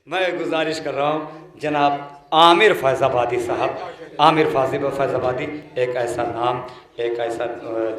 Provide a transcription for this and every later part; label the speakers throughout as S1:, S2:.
S1: मैं गुजारिश कर रहा हूँ जनाब आमिर फैज़ाबादी साहब, आमिर फैज़ाबादी एक ऐसा नाम, एक ऐसा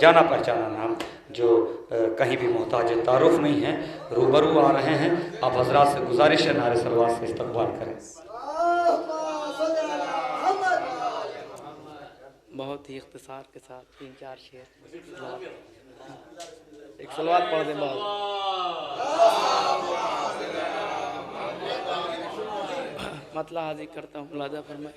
S1: जाना पहचाना नाम जो कहीं भी मोहताज तारुफ नहीं है, रूबरू आ रहे हैं। आप हजरात से गुजारिश है नारे सलवात से इस्तकबाल करें।
S2: बहुत ही इख्तिसार के साथ 3-4 शेर एक सलवात पढ़ दें। मतला हाजिर करता हूँ, मुलाजा फरमाए।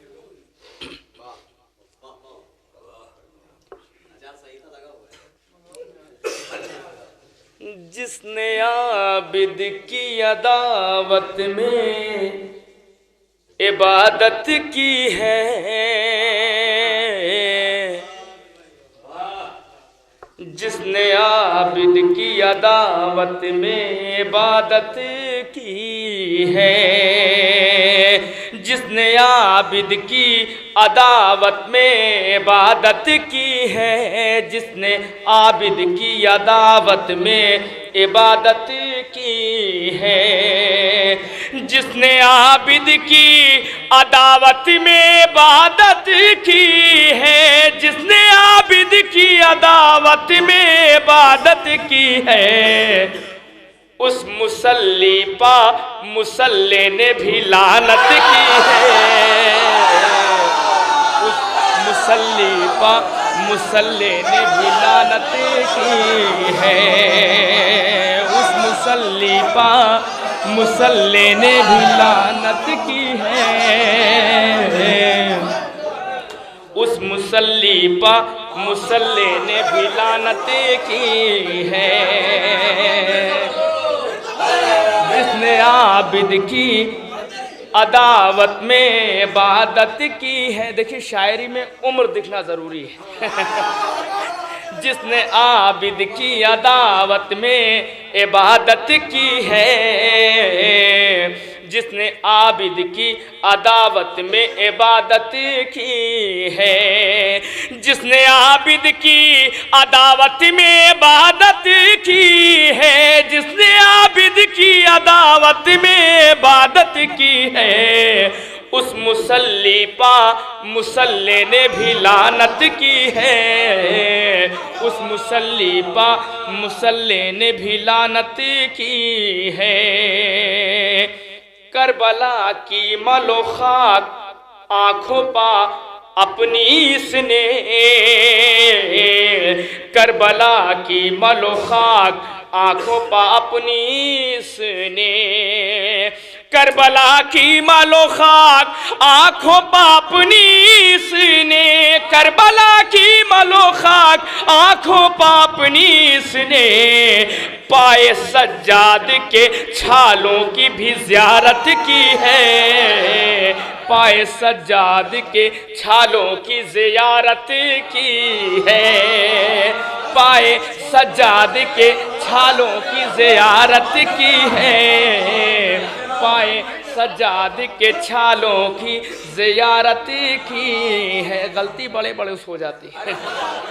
S2: जिसने आबिद की अदावत में इबादत की है, जिसने आबिद की अदावत में इबादत की है, जिसने आबिद की अदावत में इबादत की है, जिसने आबिद की अदावत में इबादत की है, जिसने आबिद की अदावत में इबादत की है, जिसने आबिद की अदावत में इबादत की है, उस मुसल्ली पा मुसल्ले ने भी लानत की है, उस मुसल्ली पा मुसल्ले ने भी लानत की है, उस मुसल्ली पा मुसल्ले ने भी लानत की है, उस मुसल्ली पा मुसल्ले ने भी लानत की है, जिसने आबिद की अदावत में इबादत की है। देखिए शायरी में उम्र दिखना ज़रूरी है। जिसने आबिद की अदावत में इबादत की है, जिसने आबिद की अदावत में इबादत की है, जिसने आबिद की अदावत में इबादत की है, जिसने आबिद की अदावत में इबादत की है, उस मुसल्ली पा मुसल्ले ने भी लानत की है, उस मुसल्ली पा मुसल्ले ने भी लानत की है। करबला की मलो खाक आँखों पा अपनी इसने, करबला की मलो खाक आँखों पा अपनी इसने, करबला की मालो खाक आँखों पा अपनी इसने, करबला की मालो खाक आँखों पा अपनी इसने, पाए सज्जाद के छालों की भी ज़ियारत की है, पाए सज्जाद के छालों की ज़ियारत की है, पाए सज्जाद के छालों की ज़ियारत की है, पाए सज्जाद के छालों की ज़ियारत की है। गलती बड़े बड़े हो जाती है।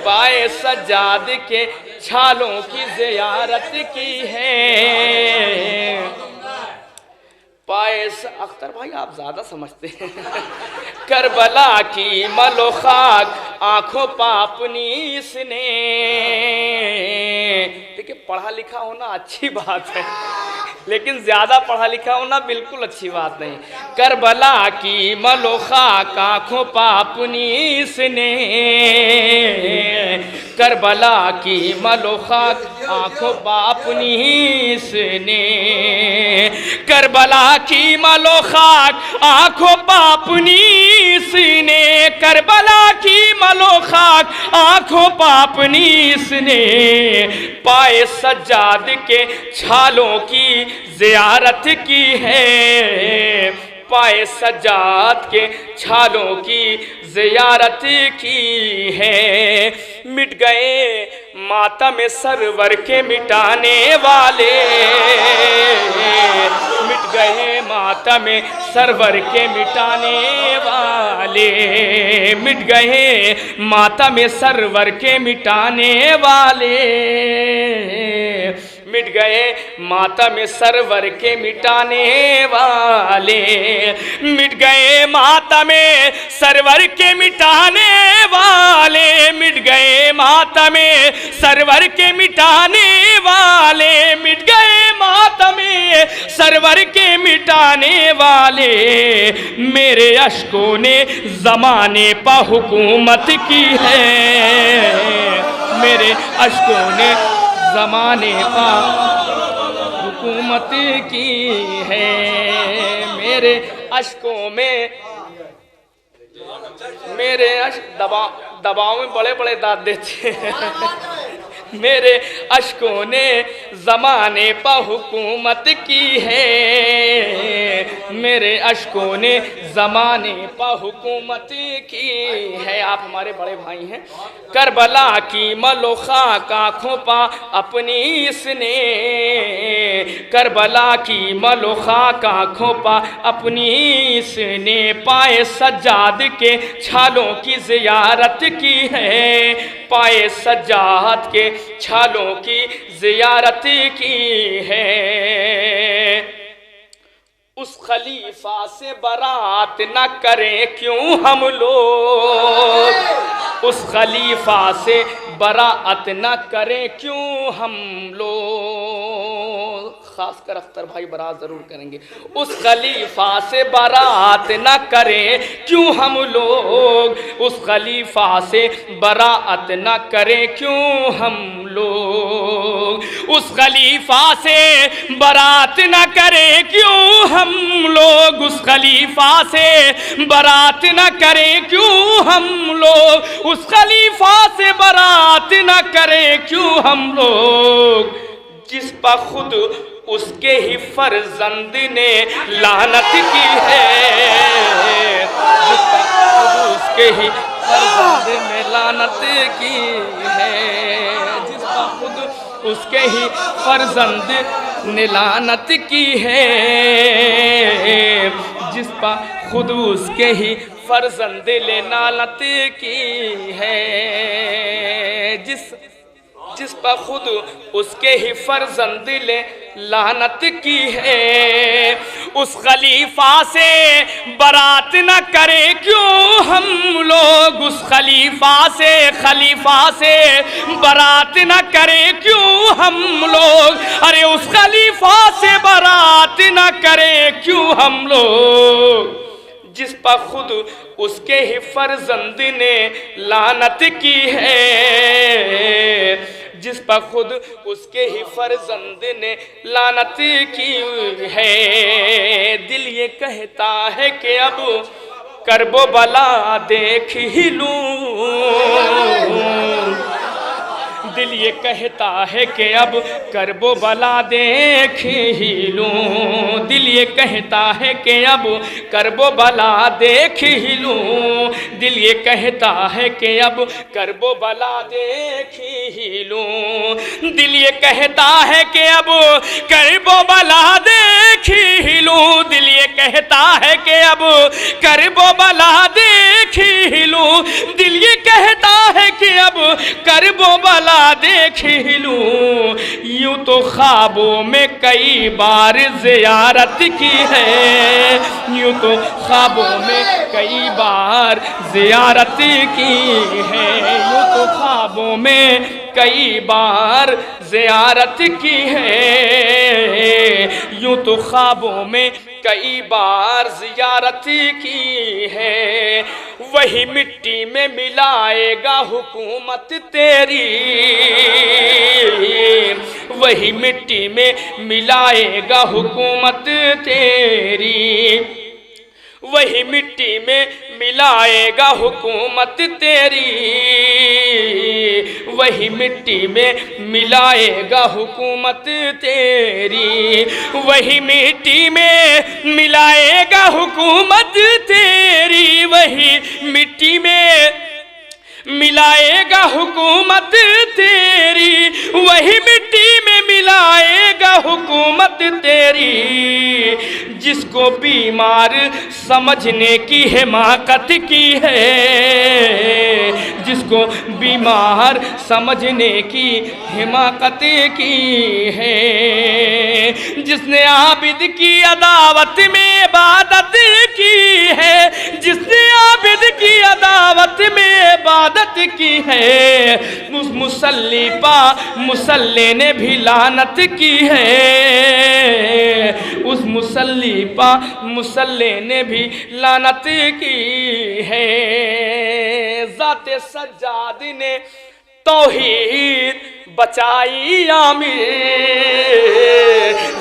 S2: पाए सज्जाद के छालों की ज़ियारत की है, पाए अख्तर भाई आप ज़्यादा समझते हैं। करबला की मलो खाक आँखों पा अपनी इसने, देखिए पढ़ा लिखा होना अच्छी बात है, लेकिन ज़्यादा पढ़ा लिखा होना बिल्कुल अच्छी बात नहीं। करबला की मलो खाक आँखों पा अपनी इसने, करबला की मलो खाक आँखों पा अपनी इसने, करबला की मलो खाक आँखों पा अपनी इसने, करबला की मलो खाक आँखों पा अपनी इसने, पाए सज्जाद के छालों की ज़ियारत की है, पाए सज्जाद के छालों की ज़ियारत की है। मिट गए मातम सरवर के मिटाने वाले, मिट गए मातम सरवर के मिटाने वाले, मिट गए मातम सरवर के मिटाने वाले, मिट गए मातम सरवर के मिटाने वाले, मिट गए मातम सरवर के मिटाने वाले, मिट गए मातम सरवर के मिटाने वाले, मिट गए मातम सरवर के मिटाने वाले। मेरे अश्कों ने ज़माने पा हुकूमत की है, मेरे अश्कों ने ज़माने पा हुकूमत की है। मेरे अश्कों में, मेरे अश्क दबाव में बड़े बड़े दांत देते हैं। मेरे अश्कों ने ज़माने पा हुकूमत की है, मेरे अश्कों ने ज़माने पा हुकूमत की है। आप हमारे बड़े भाई हैं। करबला की मलो खाक आँखों पा अपनी इसने, करबला की मलो खाक आँखों पा अपनी इसने, पाए सज्जाद के छालों की ज़ियारत की है, पाए सज्जाद के छालों की ज़ियारत की है। उस खलीफा से बरात न करें क्यों हम लोग, उस खलीफा से बरात न करें क्यों हम लोग। खासकर अख्तर भाई बरात ज़रूर करेंगे। उस खलीफा से बरात न करें क्यों हम लोग, उस खलीफा से बरात न करें क्यों हम लोग, उस खलीफा से बरात न करें क्यों हम लोग, उस खलीफा से बरात न करें क्यों हम लोग, उस खलीफा से बरात न करें क्यों हम लोग, जिस पर खुद उसके ही फर्जंद ने लानत की है, जिस पर खुद उसके ही फर्जंद ने लानत की है, जिस पर खुद उसके ही फर्जंद ने लानत की है, जिस पर खुद उसके ही फर्जंद ने लानत की है, जिस पर खुद उसके ही फर्जंद ले लानत की है। उस खलीफा से बरात न करें क्यों हम लोग, उस खलीफा से बरात न करें क्यों हम लोग, अरे उस खलीफा से बरात न करें क्यों हम लोग, जिस पर खुद उसके ही फर्जंद ने लानत की है, जिस पर खुद उसके ही फर्जंद ने लानत की है। दिल ये कहता है कि अब करबो बला देख ही लूं, दिल ये कहता है कि अब करबो बला देख ही लूं, दिल ये कहता है कि अब करबो बला देख ही लूं, दिल ये कहता है कि अब करबो बला देख ही लूं, दिल ये कहता है कि अब करबो बला देख ही लूं, दिल ये कहता है कि अब करबो बला देख ही लूं, दिल ये कहता है कि अब करबो बला देख ही लूं। यूं तो ख्वाबों में कई बार ज़ियारत की है, यूं तो ख्वाबों में कई बार ज़ियारत की है, यूं तो ख्वाबों में कई बार ज़ियारत की है, यूं तो ख्वाबों में कई बार ज़ियारत की है। वही मिट्टी में मिलाएगा हुकूमत तेरी, वही मिट्टी में मिलाएगा हुकूमत तेरी, वही मिट्टी में मिलाएगा हुकूमत तेरी, वही मिट्टी में मिलाएगा हुकूमत तेरी, वही मिट्टी में मिलाएगा हुकूमत तेरी, वही मिट्टी में मिलाएगा हुकूमत तेरी, वही मिट्टी में मिलाएगा हुकूमत तेरी, जिसको बीमार समझने की हिमाकत की है, जिसको बीमार समझने की हिमाकत की है, जिसने आबिद की अदावत में इबादत की है, जिसने आबिद की अदावत में इबादत की है, उस मुसल्ली पा मुसल्ले ने भी लानत की है, उस मुसल्ली पा मुसल्ले ने भी लानत की है। ज़ाते सज्जाद ने तौहीद बचाई आमीर,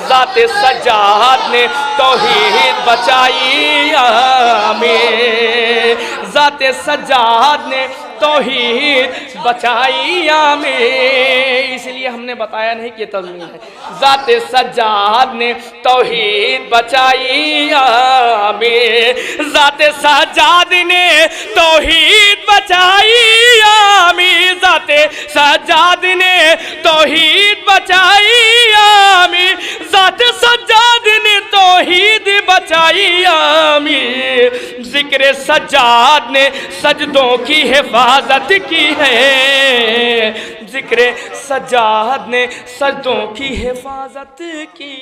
S2: ज़ाते सज्जाद ने तौहीद बचाई आमीर, ज़ाते सज्जाद ने तौहीद बचाई आमीर। इसलिए हमने बताया नहीं कि तज़मीन है। ज़ाते सज्जाद ने तौहीद बचाई आमीर, ज़ाते सज्जाद ने तौहीद बचाई आमीर, ज़ाते सज्जाद ने तौहीद बचाई आमीर, ज़ाते सज्जाद ने तौहीद बचाई आमीर। ज़िक्र सज्जाद ने सजदों की हिफाजत की है, ज़िक्र सज्जाद ने सजदों की हिफाजत की।